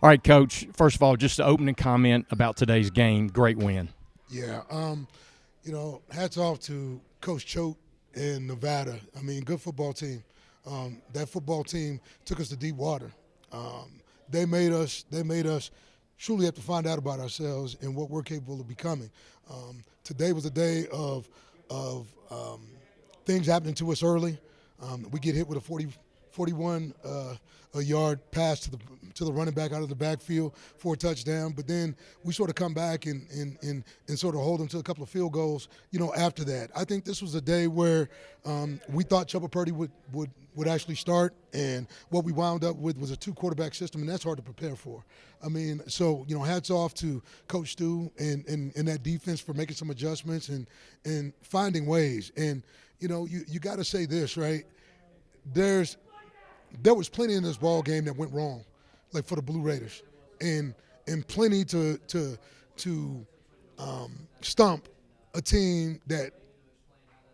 All right, Coach, first of all, just an opening comment about today's game. Great win. Yeah, hats off to Coach Choate in Nevada. I mean, good football team. That football team took us to deep water. They made us truly have to find out about ourselves and what we're capable of becoming. Today was a day of things happening to us early. We get hit with a 41 a yard pass to the running back out of the backfield for a touchdown, but then we sort of come back and sort of hold them to a couple of field goals, after that. I think this was a day where we thought Chubba Purdy would actually start, and what we wound up with was a two-quarterback system, and that's hard to prepare for. I mean, so, hats off to Coach Stu and that defense for making some adjustments and finding ways. And, you got to say this, right? There was plenty in this ball game that went wrong, like for the Blue Raiders, and plenty to stump a team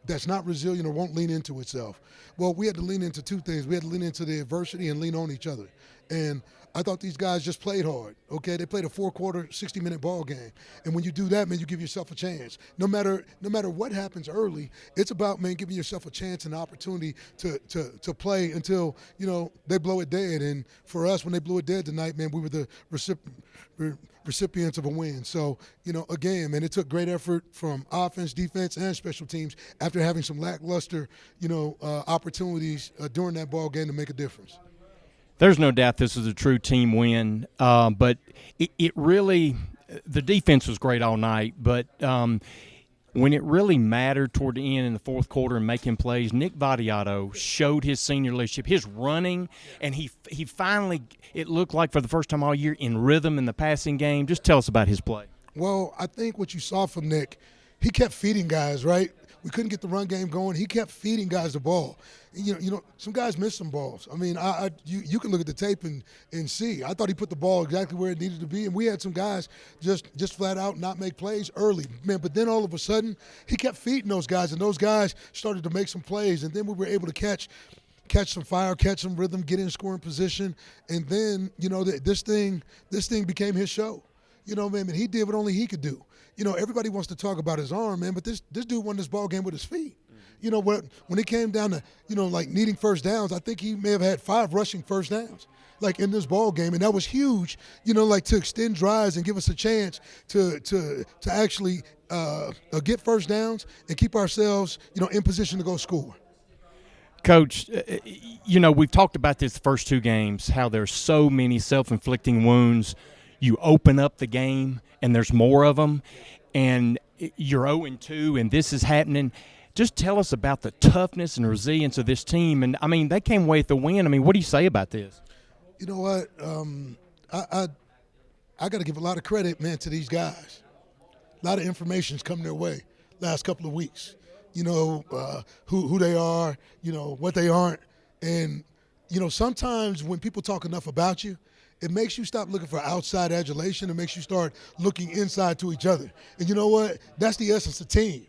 that's not resilient or won't lean into itself. Well, we had to lean into two things. We had to lean into the adversity and lean on each other. And I thought these guys just played hard, okay? They played a four-quarter, 60-minute ball game. And when you do that, man, you give yourself a chance. No matter what happens early, it's about, man, giving yourself a chance and opportunity to play until, they blow it dead. And for us, when they blew it dead tonight, man, we were the recipients of a win. So, again, man, it took great effort from offense, defense, and special teams after having some lackluster, opportunities during that ball game to make a difference. There's no doubt this is a true team win, but it really – the defense was great all night, but when it really mattered toward the end in the fourth quarter and making plays, Nick Vattiato showed his senior leadership, his running, and he finally – it looked like for the first time all year in rhythm in the passing game. Just tell us about his play. Well, I think what you saw from Nick, he kept feeding guys, right? We couldn't get the run game going. He kept feeding guys the ball. Some guys missed some balls. I mean, you can look at the tape and see. I thought he put the ball exactly where it needed to be, and we had some guys just flat out not make plays early, man. But then all of a sudden, he kept feeding those guys, and those guys started to make some plays, and then we were able to catch some fire, catch some rhythm, get in scoring position, and then this thing became his show. Man, he did what only he could do. Everybody wants to talk about his arm, man, but this dude won this ball game with his feet. When it came down to, like needing first downs, I think he may have had 5 rushing first downs, like in this ball game, and that was huge, like to extend drives and give us a chance to actually get first downs and keep ourselves, in position to go score. Coach, we've talked about this the first 2 games, how there's so many self-inflicting wounds. You open up the game, and there's more of them, and you're 0-2, and this is happening. Just tell us about the toughness and resilience of this team. And, I mean, they came away with the win. I mean, what do you say about this? You know what? I got to give a lot of credit, man, to these guys. A lot of information's come their way last couple of weeks. Who they are, what they aren't. And, sometimes when people talk enough about you, it makes you stop looking for outside adulation. It makes you start looking inside to each other. And you know what? That's the essence of team.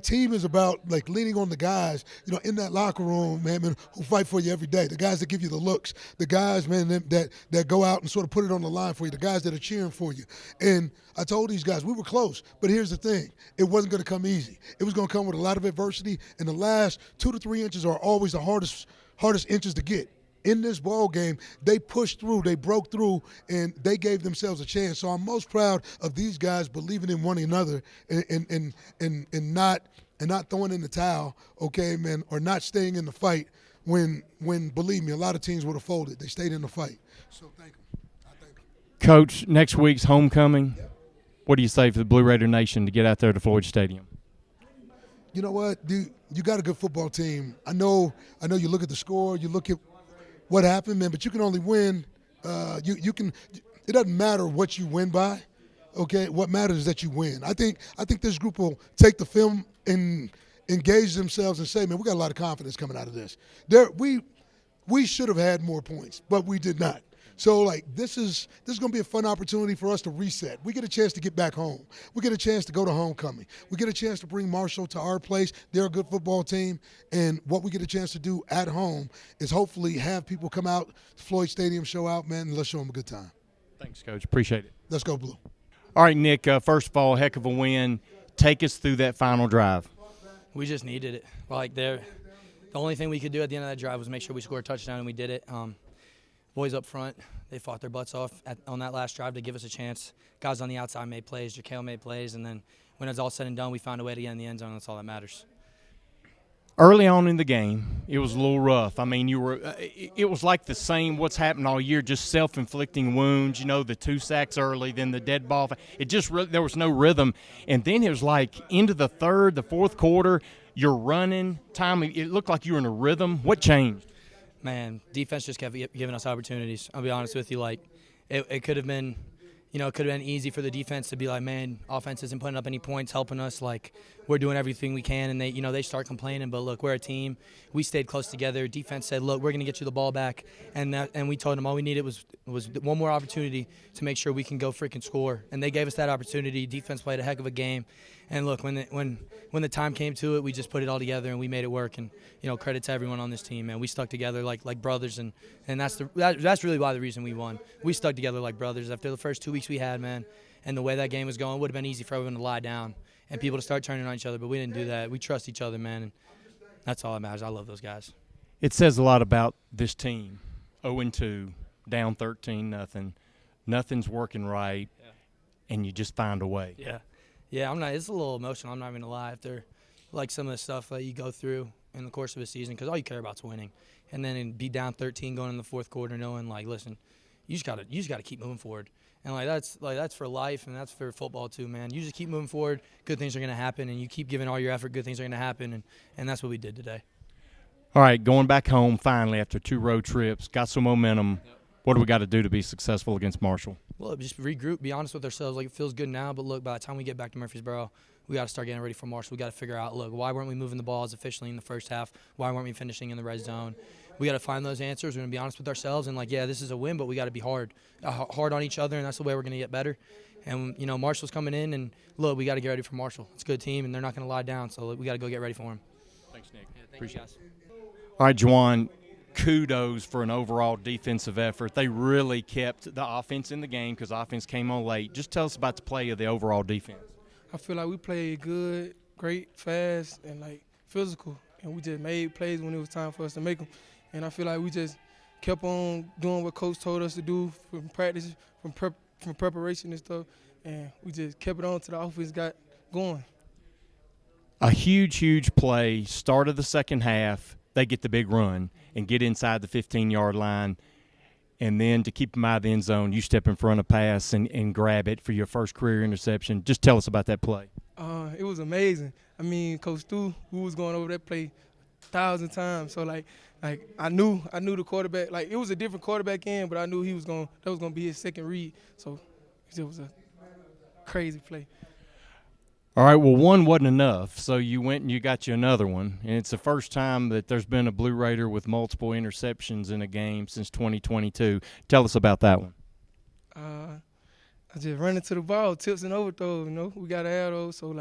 Team is about, leaning on the guys, in that locker room, man, who fight for you every day, the guys that give you the looks, the guys, man, that go out and sort of put it on the line for you, the guys that are cheering for you. And I told these guys, we were close, but here's the thing. It wasn't going to come easy. It was going to come with a lot of adversity, and the last 2 to 3 inches are always the hardest inches to get. In this ball game, they pushed through, they broke through, and they gave themselves a chance. So I'm most proud of these guys believing in one another and not throwing in the towel, okay, man, or not staying in the fight when believe me, a lot of teams would have folded. They stayed in the fight. So thank them. I thank them. Coach, next week's homecoming. Yep. What do you say for the Blue Raider Nation to get out there to Floyd Stadium? You know what, dude? You got a good football team. I know you look at the score, you look at what happened, man, but you can only win. You can. It doesn't matter what you win by, okay? What matters is that you win. I think this group will take the film and engage themselves and say, man, we got a lot of confidence coming out of this. We should have had more points, but we did not. So, this is going to be a fun opportunity for us to reset. We get a chance to get back home. We get a chance to go to homecoming. We get a chance to bring Marshall to our place. They're a good football team. And what we get a chance to do at home is hopefully have people come out to Floyd Stadium, show out, man, and let's show them a good time. Thanks, Coach. Appreciate it. Let's go, Blue. All right, Nick, first of all, heck of a win. Take us through that final drive. We just needed it. The only thing we could do at the end of that drive was make sure we scored a touchdown, and we did it. Boys up front, they fought their butts off on that last drive to give us a chance. Guys on the outside made plays. JaKale made plays. And then when it was all said and done, we found a way to get in the end zone. That's all that matters. Early on in the game, it was a little rough. I mean, it was like the same what's happened all year, just self-inflicting wounds. You know, the 2 sacks early, then the dead ball. It just there was no rhythm. And then it was like into the third, the fourth quarter, you're running. Time, it looked like you were in a rhythm. What changed? Man, defense just kept giving us opportunities. I'll be honest with you. Like, it could have been – it could have been easy for the defense to be like, man, offense isn't putting up any points, helping us. Like, we're doing everything we can, and they start complaining. But look, we're a team. We stayed close together. Defense said, look, we're going to get you the ball back, and we told them all we needed was one more opportunity to make sure we can go freaking score. And they gave us that opportunity. Defense played a heck of a game, and look, when the time came to it, we just put it all together and we made it work. And credit to everyone on this team, man. We stuck together like brothers, and that's really why the reason we won. We stuck together like brothers after the first 2 weeks we had, man, and the way that game was going. It would have been easy for everyone to lie down and people to start turning on each other, but we didn't do that. We trust each other, man, and that's all that matters. I love those guys. It says a lot about this team. 0-2, down 13-0. Nothing's working right, and you just find a way. Yeah, it's a little emotional. I'm not even gonna lie. After like some of the stuff that you go through in the course of a season, because all you care about is winning, and then be down 13 going in the fourth quarter, knowing like, listen, you just gotta keep moving forward, and that's for life, and that's for football too, man. You just keep moving forward. Good things are gonna happen, and you keep giving all your effort. Good things are gonna happen, and that's what we did today. All right, going back home finally after 2 road trips, got some momentum. Yep. What do we got to do to be successful against Marshall? Well, just regroup, be honest with ourselves. Like, it feels good now, but look, by the time we get back to Murfreesboro, we got to start getting ready for Marshall. We got to figure out, look, why weren't we moving the ball as efficiently in the first half? Why weren't we finishing in the red zone? We got to find those answers. We're going to be honest with ourselves and, like, yeah, this is a win, but we got to be hard on each other, and that's the way we're going to get better. And, Marshall's coming in, and, look, we got to get ready for Marshall. It's a good team, and they're not going to lie down, so we got to go get ready for them. Thanks, Nick. Yeah, appreciate it. All right, Juwan, kudos for an overall defensive effort. They really kept the offense in the game because offense came on late. Just tell us about the play of the overall defense. I feel like we played good, great, fast, and, physical. And we just made plays when it was time for us to make them. And I feel like we just kept on doing what Coach told us to do from practice, from preparation and stuff. And we just kept it on till the offense got going. A huge play, start of the second half. They get the big run and get inside the 15-yard line. And then to keep them out of the end zone, you step in front of pass and grab it for your first career interception. Just tell us about that play. It was amazing. I mean, Coach Stu, who was going over that play 1,000 times. So, I knew the quarterback. It was a different quarterback in, but I knew that was going to be his second read. So, it was a crazy play. All right, well, one wasn't enough, so you went and you got you another one. And it's the first time that there's been a Blue Raider with multiple interceptions in a game since 2022. Tell us about that one. I just run into the ball, tips and overthrows, We got to have those. So,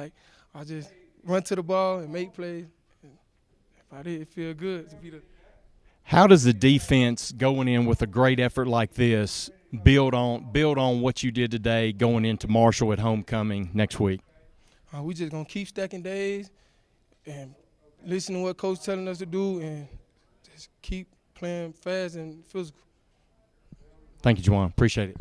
I just run to the ball and make plays. If I did, it feel good to be the. How does the defense going in with a great effort like this build on what you did today going into Marshall at homecoming next week? We just going to keep stacking days and listen to what Coach telling us to do and just keep playing fast and physical. Thank you, Juwan. Appreciate it.